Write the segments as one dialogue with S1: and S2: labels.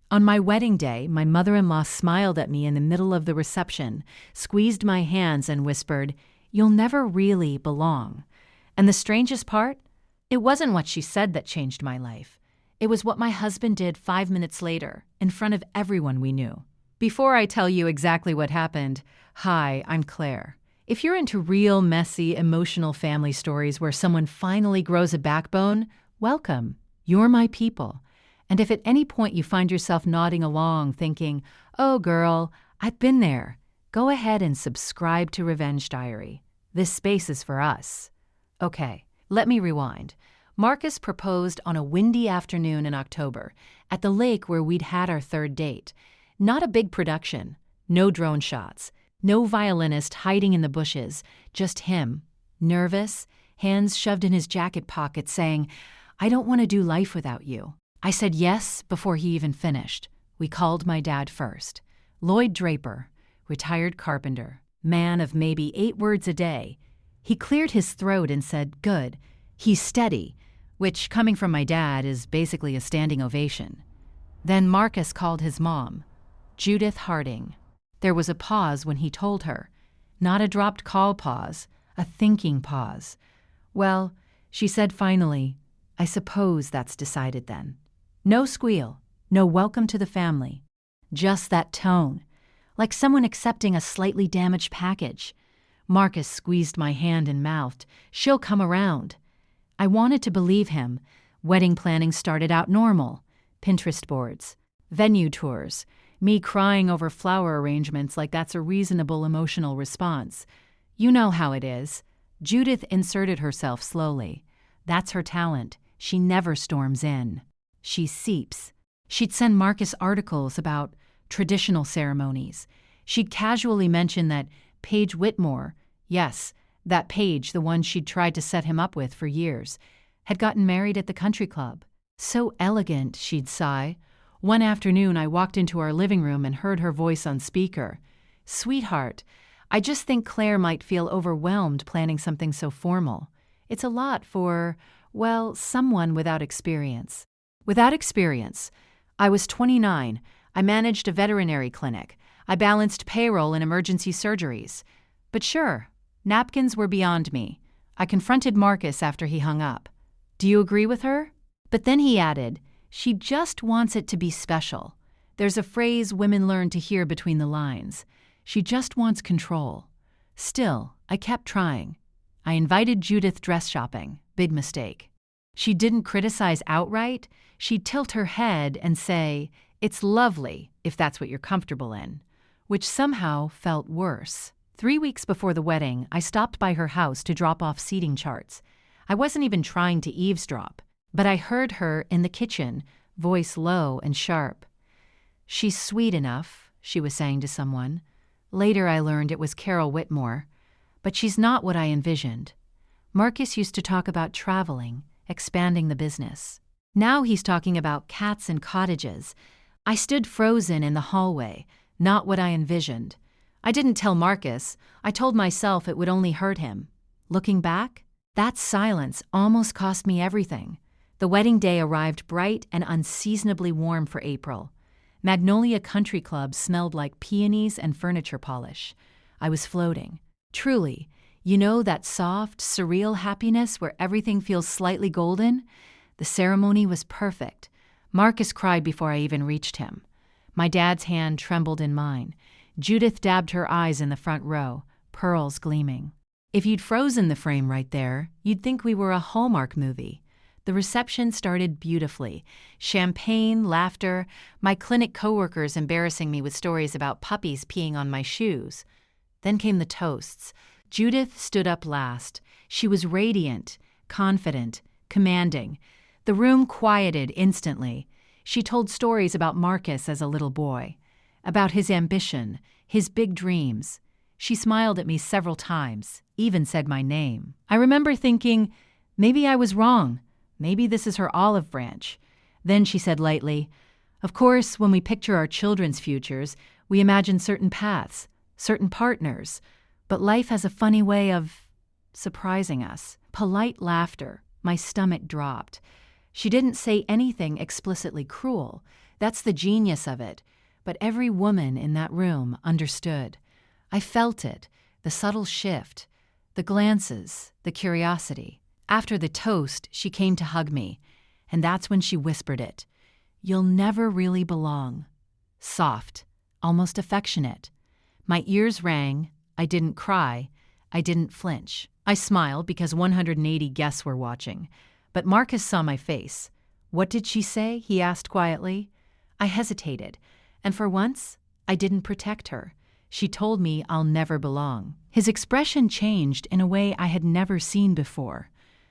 S1: On my wedding day, my mother-in-law smiled at me in the middle of the reception, squeezed my hands and whispered, "You'll never really belong." And the strangest part? It wasn't what she said that changed my life. It was what my husband did 5 minutes later, in front of everyone we knew. Before I tell you exactly what happened, hi, I'm Claire. If you're into real, messy, emotional family stories where someone finally grows a backbone, welcome. You're my people. And if at any point you find yourself nodding along thinking, "Oh girl, I've been there," go ahead and subscribe to Revenge Diary. This space is for us. Okay, let me rewind. Marcus proposed on a windy afternoon in October at the lake where we'd had our third date. Not a big production, no drone shots, no violinist hiding in the bushes, just him, nervous, hands shoved in his jacket pocket saying, "I don't want to do life without you." I said yes before he even finished. We called my dad first. Lloyd Draper, retired carpenter, man of maybe 8 words a day. He cleared his throat and said, "Good, he's steady," which, coming from my dad, is basically a standing ovation. Then Marcus called his mom, Judith Harding. There was a pause when he told her. Not a dropped call pause, a thinking pause. "Well," she said finally, "I suppose that's decided then." No squeal, no welcome to the family. Just that tone, like someone accepting a slightly damaged package. Marcus squeezed my hand and mouthed, "She'll come around." I wanted to believe him. Wedding planning started out normal. Pinterest boards, venue tours, me crying over flower arrangements like that's a reasonable emotional response. You know how it is. Judith inserted herself slowly. That's her talent. She never storms in. She seeps. She'd send Marcus articles about traditional ceremonies. She'd casually mention that Paige Whitmore, yes, that Paige, the one she'd tried to set him up with for years, had gotten married at the country club. "So elegant," she'd sigh. One afternoon I walked into our living room and heard her voice on speaker. "Sweetheart, I just think Claire might feel overwhelmed planning something so formal. It's a lot for, well, someone without experience." Without experience. I was 29. I managed a veterinary clinic. I balanced payroll and emergency surgeries. But sure, napkins were beyond me. I confronted Marcus after he hung up. "Do you agree with her?" But then he added, "She just wants it to be special. There's a phrase women learn to hear between the lines. She just wants control." Still, I kept trying. I invited Judith dress shopping. Big mistake. She didn't criticize outright. She'd tilt her head and say, "It's lovely, if that's what you're comfortable in," which somehow felt worse. 3 weeks before the wedding, I stopped by her house to drop off seating charts. I wasn't even trying to eavesdrop, but I heard her in the kitchen, voice low and sharp. "She's sweet enough," she was saying to someone. Later I learned it was Carol Whitmore. But she's not what I envisioned. Marcus used to talk about traveling, expanding the business. Now he's talking about cats and cottages. I stood frozen in the hallway, not what I envisioned. I didn't tell Marcus. I told myself it would only hurt him. Looking back, that silence almost cost me everything. The wedding day arrived bright and unseasonably warm for April. Magnolia Country Club smelled like peonies and furniture polish. I was floating. Truly, you know that soft, surreal happiness where everything feels slightly golden? The ceremony was perfect. Marcus cried before I even reached him. My dad's hand trembled in mine. Judith dabbed her eyes in the front row, pearls gleaming. If you'd frozen the frame right there, you'd think we were a Hallmark movie. The reception started beautifully. Champagne, laughter, my clinic coworkers embarrassing me with stories about puppies peeing on my shoes. Then came the toasts. Judith stood up last. She was radiant, confident, commanding. The room quieted instantly. She told stories about Marcus as a little boy, about his ambition, his big dreams. She smiled at me several times, even said my name. I remember thinking, maybe I was wrong. Maybe this is her olive branch. Then she said lightly, "Of course, when we picture our children's futures, we imagine certain paths, certain partners. But life has a funny way of surprising us." Polite laughter. My stomach dropped. She didn't say anything explicitly cruel, That's the genius of it. But every woman in that room understood. I felt it, the subtle shift, the glances, the curiosity. After the toast, she came to hug me, and that's when she whispered it. "You'll never really belong." Soft, almost affectionate. My ears rang. I didn't cry. I didn't flinch. I smiled because 180 guests were watching. But Marcus saw my face. "What did she say?" he asked quietly. I hesitated, and for once, I didn't protect her. She told me I'll never belong. His expression changed in a way I had never seen before.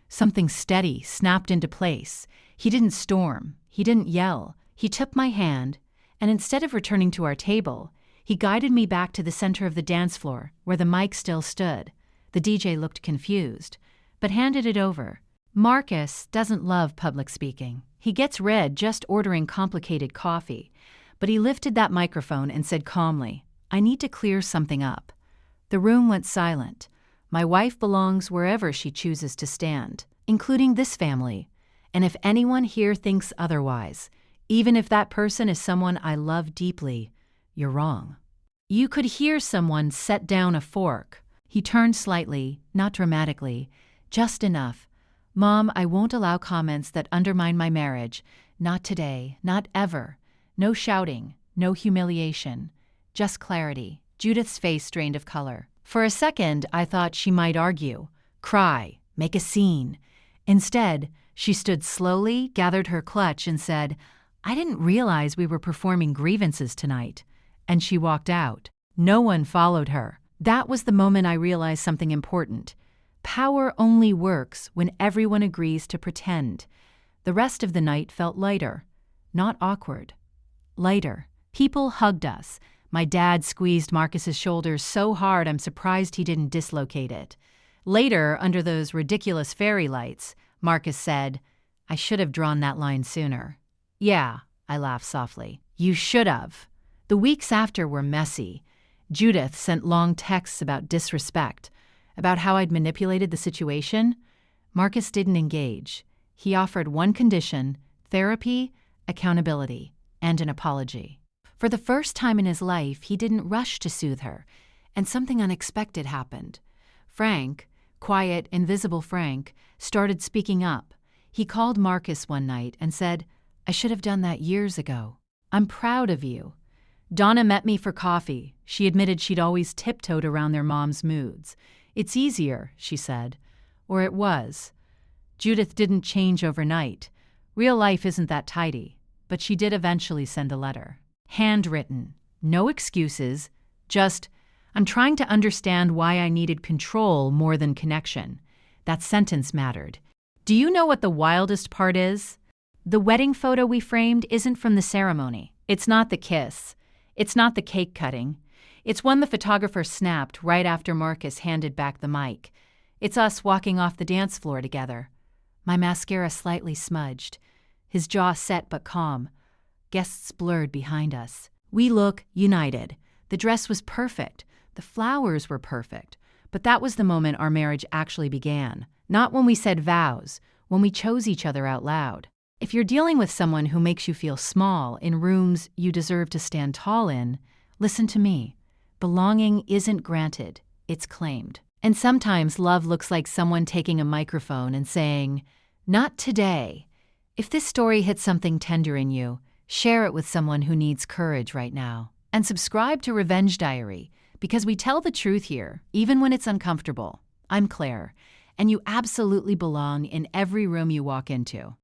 S1: Something steady snapped into place. He didn't storm. He didn't yell. He took my hand, and instead of returning to our table, he guided me back to the center of the dance floor, where the mic still stood. The DJ looked confused, but handed it over. Marcus doesn't love public speaking. He gets red just ordering complicated coffee. But he lifted that microphone and said calmly, "I need to clear something up." The room went silent. My wife belongs wherever she chooses to stand, including this family. And if anyone here thinks otherwise, even if that person is someone I love deeply, you're wrong. You could hear someone set down a fork. He turned slightly, not dramatically, just enough. "Mom, I won't allow comments that undermine my marriage. Not today, not ever. No shouting, no humiliation. Just clarity." Judith's face drained of color. For a second, I thought she might argue, cry, make a scene. Instead, she stood slowly, gathered her clutch, and said, "I didn't realize we were performing grievances tonight." And she walked out. No one followed her. That was the moment I realized something important. Power only works when everyone agrees to pretend. The rest of the night felt lighter, not awkward. Lighter. People hugged us. My dad squeezed Marcus's shoulders so hard I'm surprised he didn't dislocate it. Later, under those ridiculous fairy lights, Marcus said, "I should have drawn that line sooner." "Yeah," I laughed softly. "You should have." The weeks after were messy. Judith sent long texts about disrespect, about how I'd manipulated the situation. Marcus didn't engage. He offered one condition: therapy, accountability, and an apology. For the first time in his life, he didn't rush to soothe her, and something unexpected happened. Frank, quiet, invisible Frank, started speaking up. He called Marcus one night and said, "I should have done that years ago. I'm proud of you." Donna met me for coffee. She admitted she'd always tiptoed around their mom's moods. "It's easier," she said. Or it was. Judith didn't change overnight. Real life isn't that tidy. But she did eventually send a letter. Handwritten. No excuses. Just, "I'm trying to understand why I needed control more than connection." That sentence mattered. Do you know what the wildest part is? The wedding photo we framed isn't from the ceremony. It's not the kiss. It's not the cake cutting. It's one the photographer snapped right after Marcus handed back the mic. It's us walking off the dance floor together. My mascara slightly smudged. His jaw set but calm. Guests blurred behind us. We look united. The dress was perfect. The flowers were perfect. But that was the moment our marriage actually began. Not when we said vows, when we chose each other out loud. If you're dealing with someone who makes you feel small in rooms you deserve to stand tall in, listen to me. Belonging isn't granted, it's claimed. And sometimes love looks like someone taking a microphone and saying, "Not today." If this story hits something tender in you, share it with someone who needs courage right now. And subscribe to Revenge Diary, because we tell the truth here, even when it's uncomfortable. I'm Claire, and you absolutely belong in every room you walk into.